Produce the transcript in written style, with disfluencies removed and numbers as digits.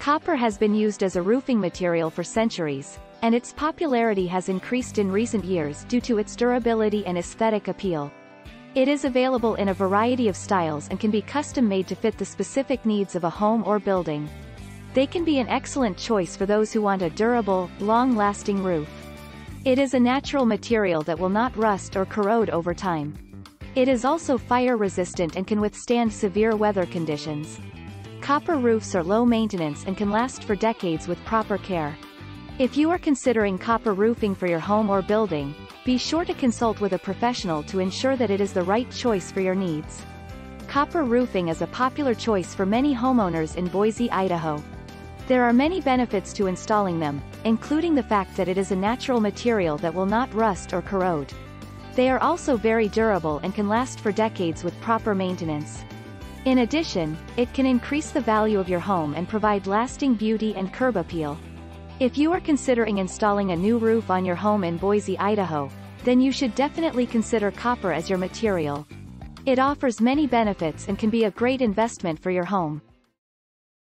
Copper has been used as a roofing material for centuries, and its popularity has increased in recent years due to its durability and aesthetic appeal. It is available in a variety of styles and can be custom-made to fit the specific needs of a home or building. They can be an excellent choice for those who want a durable, long-lasting roof. It is a natural material that will not rust or corrode over time. It is also fire-resistant and can withstand severe weather conditions. Copper roofs are low maintenance and can last for decades with proper care. If you are considering copper roofing for your home or building, be sure to consult with a professional to ensure that it is the right choice for your needs. Copper roofing is a popular choice for many homeowners in Boise, Idaho. There are many benefits to installing them, including the fact that it is a natural material that will not rust or corrode. They are also very durable and can last for decades with proper maintenance. In addition, it can increase the value of your home and provide lasting beauty and curb appeal. If you are considering installing a new roof on your home in Boise, Idaho, then you should definitely consider copper as your material. It offers many benefits and can be a great investment for your home.